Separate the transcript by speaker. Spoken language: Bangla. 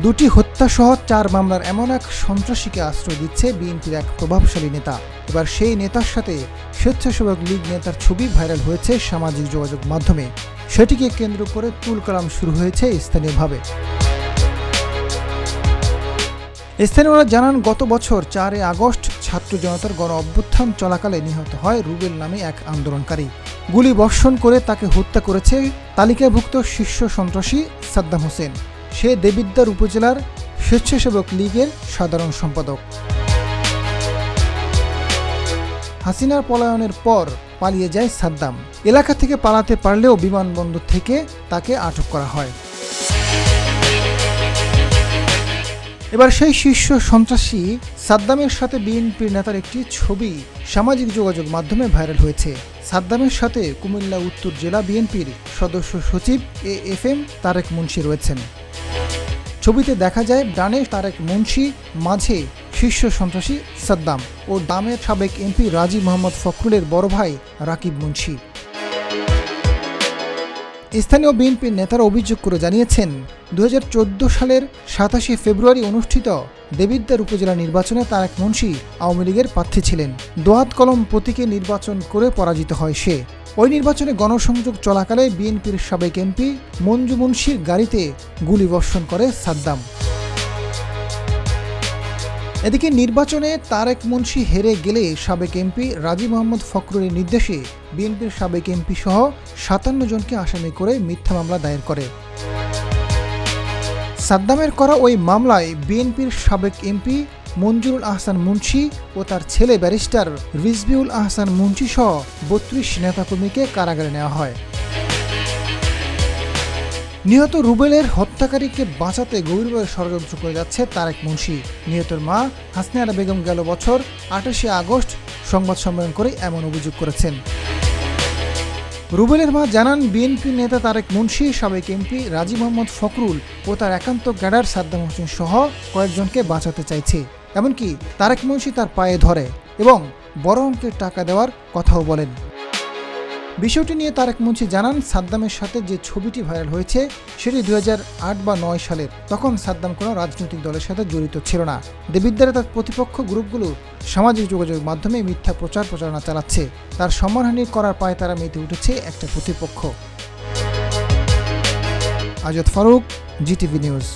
Speaker 1: দুটি হত্যাসহ 4 মামলার এমন এক সন্ত্রাসীকে আশ্রয় দিচ্ছে বিএনপির এক প্রভাবশালী নেতা। এবার সেই নেতার সাথে স্বেচ্ছাসেবক লীগ নেতার ছবি ভাইরাল হয়েছে সামাজিক যোগাযোগ মাধ্যমে। সেটিকে কেন্দ্র করে তুলকালাম শুরু হয়েছে স্থানীয়ভাবে। স্থানীয়রা জানান, গত বছর 4 আগস্ট ছাত্র জনতার গণ অভ্যুত্থান চলাকালে নিহত হয় রুবেল নামে এক আন্দোলনকারী। গুলি বর্ষণ করে তাকে হত্যা করেছে তালিকাভুক্ত শীর্ষ সন্ত্রাসী সাদ্দাম হোসেন। সে দেবিদ্বার উপজেলার স্বেচ্ছাসেবক লীগের সাধারণ সম্পাদক। হাসিনার পলায়নের পর পালিয়ে যায় সাদ্দাম। এলাকা থেকে পালাতে পারলেও বিমানবন্দর থেকে তাকে আটক করা হয়। এবার সেই শীর্ষ সন্ত্রাসী সাদ্দামের সাথে বিএনপির নেতার একটি ছবি সামাজিক যোগাযোগ মাধ্যমে ভাইরাল হয়েছে। সাদ্দামের সাথে কুমিল্লা উত্তর জেলা বিএনপির সদস্য সচিব AFM তারেক মুন্সি রয়েছেন। ছবিতে দেখা যায় ডানে তারেক মুন্সি, মাঝে শীর্ষ সন্ত্রাসী সাদ্দাম ও দামের সাবেক MP রাজি মোহাম্মদ ফখরুলের বড় ভাই রাকিব মুন্সি। স্থানীয় বিএনপির নেতারা অভিযোগ করে জানিয়েছেন, 2014 সালের 27 ফেব্রুয়ারি অনুষ্ঠিত দেবিদ্বার উপজেলা নির্বাচনে তারেক মুন্সি আওয়ামী লীগের প্রার্থী ছিলেন। দোয়াত কলম প্রতীকে নির্বাচন করে পরাজিত হয় সে। ওই নির্বাচনে গণসংযোগ চলাকালে বিএনপির সাবেক MP মঞ্জু মুন্সির গাড়িতে গুলিবর্ষণ করে সাদ্দাম। এদিকে নির্বাচনে তারেক মুন্সি হেরে গেলে সাবেক MP রাজি মোহাম্মদ ফখরুলের নির্দেশে বিএনপির সাবেক MP সহ 57 জনকে আসামি করে মিথ্যা মামলা দায়ের করে। সাদ্দামের করা ওই মামলায় বিএনপির সাবেক MP মঞ্জুরুল আহসান মুন্সি ও তার ছেলে ব্যারিস্টার রিজভিউল আহসান মুন্সি সহ 32 নেতাকর্মীকে কারাগারে নেওয়া হয়। নিহত রুবেলের হত্যাকারীকে বাঁচাতে গভীরভাবে ষড়যন্ত্র করে যাচ্ছে তারেক মুন্সি। নিহতের মা হাসনারা বেগম গেল বছর 28 আগস্ট সংবাদ সম্মেলন করে এমন অভিযোগ করেছেন। রুবেলের মা জানান, বিএনপি নেতা তারেক মুন্সি, সাবেক MP রাজি মোহাম্মদ ফখরুল ও তার একান্ত ক্যাডার সাদ্দাম হোসেন সহ কয়েকজনকে বাঁচাতে চাইছে। এমনকি তারেক মুন্সি তার পায়ে ধরে এবং বড় অঙ্কের টাকা দেওয়ার কথাও বলেন। বিষয়টি নিয়ে তারেক মুন্সি জানান, সাদ্দামের সাথে যে ছবিটি ভাইরাল হয়েছে সেটি 2008 বা 9 সালের। তখন সাদ্দাম কোনো রাজনৈতিক দলের সাথে জড়িত ছিল না। দেবিদ্বারে তার প্রতিপক্ষ গ্রুপগুলো সামাজিক যোগাযোগ মাধ্যমে মিথ্যা প্রচারণা চালাচ্ছে। তার সম্মানহানি করার পায়ে তারা মেতে উঠেছে একটা প্রতিপক্ষ। Azad Faruk, GTV news.